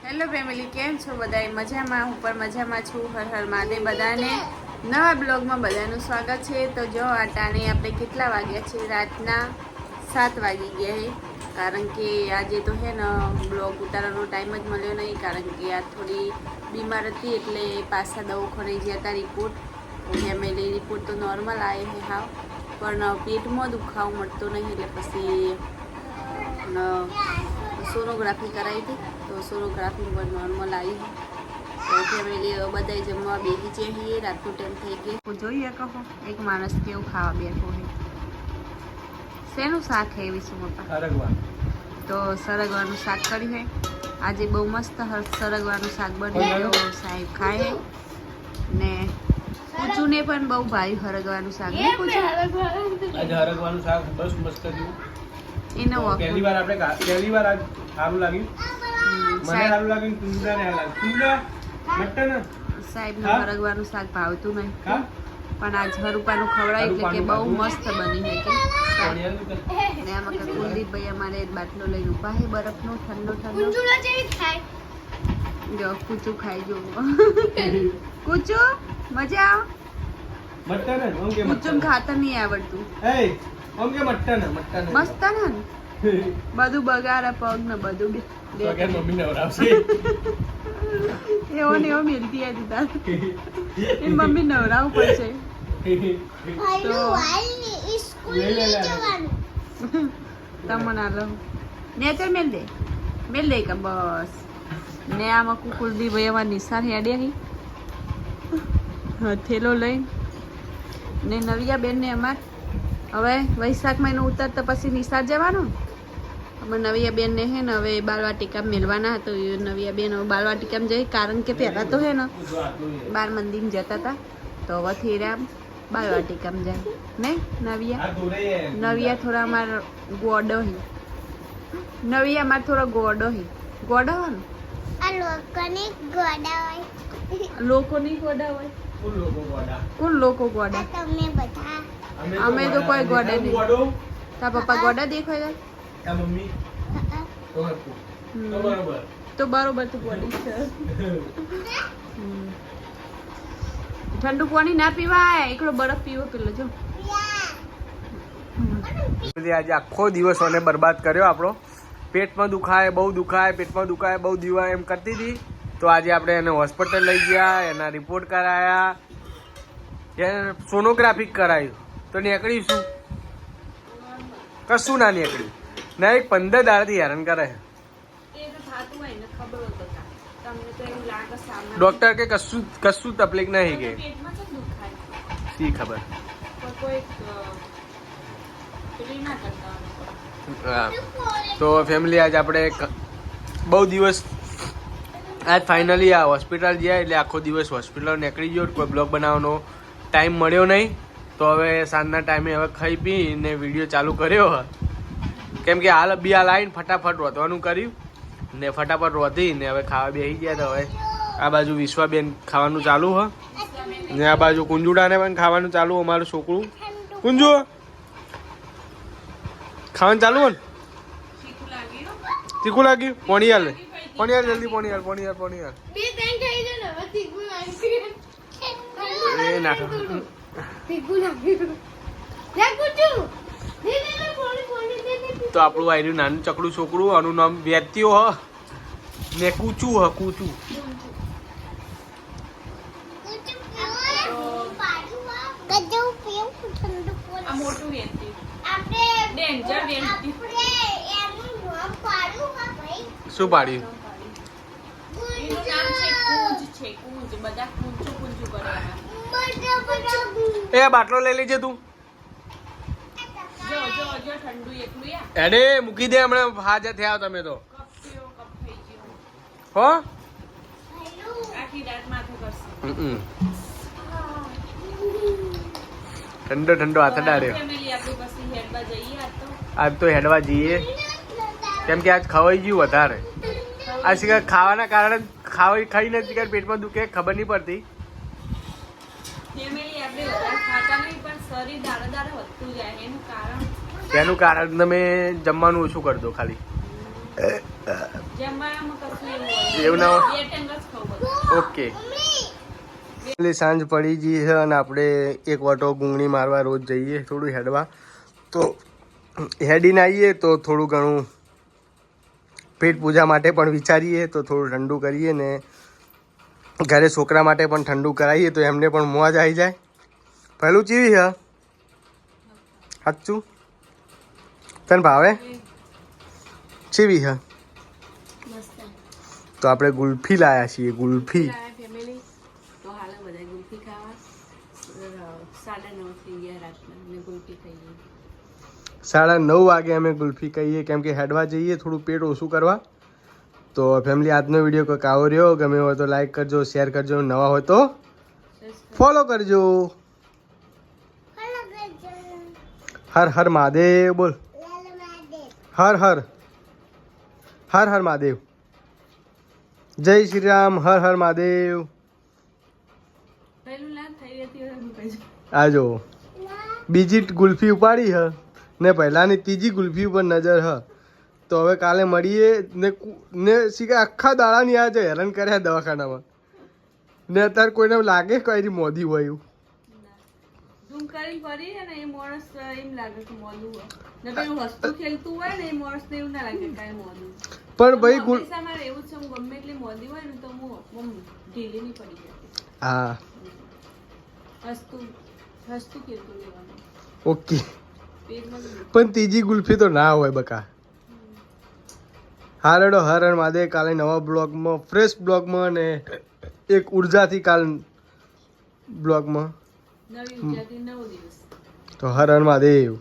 Hello family, કેમ છો બધાય? મજામાં? હું પણ મજામાં છું. હર હર મહાદેવ. બધાને નવા બ્લોગમાં બધાનું સ્વાગત છે. તો જો આ ટાણે આપણે કેટલા વાગ્યા છે? રાતના 7 વાગી ગયા છે. કારણ કે આજે તો હે ને બ્લોગ ઉતારવાનો ટાઈમ જ મળ્યો નહીં, કારણ કે આ થોડી બીમાર હતી એટલે પાછા દવાખાને ગયા હતા. રિપોર્ટ ફેમિલી રિપોર્ટ તો નોર્મલ આવે છે હાવ, પણ પેટમાં દુખાવો મળતો નહીં એટલે પછી સોનોગ્રાફી કરાવી હતી. તો સોનોગ્રાફી પર નોર્મલ આવી. તો ફેમિલી બધા જમવા બેસી જઈએ. રાતનો ટાઈમ થઈ ગયો. જોઈએ કહો એક માણસ કેવું ખાવા બેઠો છે. શેનું શાક છે એવી શું પપ્પા? તો સરગવાનું શાક કર્યું છે આજે. બહુ મસ્ત સરગવાનું શાક બન્યું. તો સાહેબ ખાય ને કુચુને પણ બહુ ભાઈ હરગવાનું શાક. હરગવાનું શાક બસ મસ્ત થયું. એનો પહેલી વાર આજ સારું લાગ્યું. મને સારું લાગ્યું. કુંડા ને લાગ્યું. કુંડા મટન સાહેબ નું હરગવાનું શાક ભાવતું નહીં, પણ આજ હરુપાનું ખવડાય એટલે કે બહુ મસ્ત બની હતી. ને આમાં કે કુલદીપભાઈ અમારે બાટલો લઈને ઉભા છે બરફનો ઠંડો ઠંડો. જો કૂચું ખાઈ જો કૂચું મજા આવ. મટન ઓમ કે કૂચું ખાતા નહીં આવડતું. ઓમ કે મટન મસ્ત ને બધું બગાડે પગ ને બધું તો કે મમ્મી નવરાવશે. એવો ને એવો મિલતી હતી તાર એ મમ્મી નવરાવું પડશે. તો તમને આલો નેચર મેલ દે કે બસ. ને આમાં કુલદીપ ભાઈ અમારા નિશાન હેડ્યા થેલો લઈને. ને નવિયા બેન ને અમાર હવે વૈશાખ મહિનો ઉતરતા પછી નિશાળ જવાનું. અમે નવિયા બેન ને હે ને હવે બાલવાટિકામાં મેળવાના હતો. નવિયા બેન હવે બાલવાટિકામાં જઈ, કારણ કે પહેલા તો હે ને બાર મંદિર જતા હતા, તો હવે થેરા બાલવાટિકામાં જાય ને. નવિયા થોડા અમાર ગોડો હે. નવિયા અમાર થોડા ગોડો હે. ગોડો હોય ને લોકો ની ગોડા હોય. કોણ લોકો ગોડા? અમે તો કોઈ ગોડા નહીં. તાર પપ્પા ગોડા દેખાય છે? મમ્મી તો બરોબર તું ગોડી છે. ઠંડુ પાણી ના પીવાય, એકલો બરફ પીવો પેલો. જો આજે આખો દિવસ મને બરબાદ કર્યો આપણો. પેટમાં દુખાય, બહુ દુખાય, પેટમાં દુખાય, બહુ દીવા એમ કરતી હતી. તો આજે આપણે એને હોસ્પિટલ લઈ ગયા, એના રિપોર્ટ કરાયા, એને સોનોગ્રાફી કરાયું. તો નીકળ્યું શું? કશું ના નીકળ્યું. ના એક 15 દાડાથી હેરાન કરે છે. ડોક્ટર કે કશું તકલીફ નહીં કે શી ખબર. તો ફેમિલી આજ આપણે બહુ દિવસ આજ ફાઇનલી આ હોસ્પિટલ ગયા એટલે આખો દિવસ હોસ્પિટલ નીકળી ગયો. કોઈ બ્લોગ બનાવવાનો ટાઈમ મળ્યો નહીં. તો હવે સાંજના ટાઈમે હવે ખાઈ પીને વિડીયો ચાલુ કર્યો. કેમ કે હાલ બી હાલ આવીને ફટાફટ રોધવાનું કર્યું ને ફટાફટ રોધી ને હવે ખાવા બેસી ગયા. તો હવે આ બાજુ વિશ્વાબેન ખાવાનું ચાલુ હ ને આ બાજુ કુંજુડાને પણ ખાવાનું ચાલુ. અમારું છોકરું કુંજુ ખાવાનું ચાલુ હો ને. તીખું લાગ્યું? પોણીયાલ જલ્દી પોણીયાલ એ નાખો. તો આપણું આયરું નાનું ચકડું છોકરું, આનું નામ વેત્યો હ ને કૂચું હ. કૂચું શું પાડ્યું? એ બાટલો લઈ લેજે તું. એડે મૂકી દે, હમણાં હાજર થયા તમે તો હો. ઠંડો હાથ ડાળ્યો. આજ તો હેડવા જઈએ, કેમ કે આજ ખવાઈ ગયું વધારે. આ શિકાર ખાવાના કારણે ખાઈ નથી કે પેટમાં દુખે ખબર નહીં પડતી. એનું કારણ તમે જમવાનું ઓછું કરી દો ખાલી. જમવામાં કશું એવું હોય એવું ના હોય? બે ટાઈમ જ ખાવું બધું. ઓકે એટલે સાંજ પડી ગઈ છે અને આપણે એક વાટો ગુંગળી મારવા રોજ જઈએ થોડું હેડવા. તો હેડીને આવીએ તો થોડું ઘણું પેટ પૂજા માટે પણ વિચારીએ તો થોડું ઠંડુ કરીએ ને ઘરે છોકરા માટે પણ ઠંડુ કરાવીએ તો એમને પણ મોજ આવી જાય. પહેલું ચીવી છે સાચું તને ભાવે ચીવી છે મસ્ત. તો આપણે ગુલ્ફી લાયા છીએ ગુલ્ફી. ફેમિલી તો હાલ બધા ગુલ્ફી ખાવા 9:30 થઈ ગયા રાતના ને ગુલ્ફી ખાઈએ. 9:30 વાગે અમે ગુલ્ફી કહીએ કેમ કે હેડવા જઈએ થોડું પેટ ઓછું કરવા. તો ફેમિલી આજનો વિડીયો કંઈક આવો રહ્યો. ગમે હોય તો લાઈક કરજો, શેર કરજો, નવા હોય તો ફોલો કરજો. હર હર મહાદેવ બોલ. હર હર હર હર મહાદેવ. જય શ્રી રામ. હર હર મહાદેવ. પહેલું લાગ થઈ હતી હવે મૂકાઈ જાય. આ જો બીજી ગુલ્ફી ઉપાડી હ ને પહેલાની ત્રીજી ગુલ્ફી ઉપર નજર હ. તો હવે કાલે મળીએ ને શીખે આખા દાડાની આ છે હેરાન કર્યા દવાખાનામાં ને અત્યારે કોઈને લાગે કઈ મોદી હોય એવું. ધૂમ કરી ફરી ને એ માણસ એમ લાગે કે મોદું હોય ને પેલું હસતું ખેલતું હોય ને એ માણસ ને એવું ના લાગે કાંઈ મોદું. પણ ભાઈ હંમેશા મારે એવું જ છે હું ગમે એટલી મોદી હોય ને તો હું ઢીલી નહીં પડી જતી. હા હસતું ખેલતું લેવાનું ઓકે. પેટમાં તો પણ ત્રીજી ગુલ્ફી તો ના હોય બકા. હારડો હર હર મહાદેવ. કાલે નવા બ્લોગમાં ફ્રેશ બ્લોગમાં અને એક ઉર્જાથી કાલ બ્લોગમાં નવી ઉર્જાથી 9 દિવસ. તો હર હર મહાદેવ.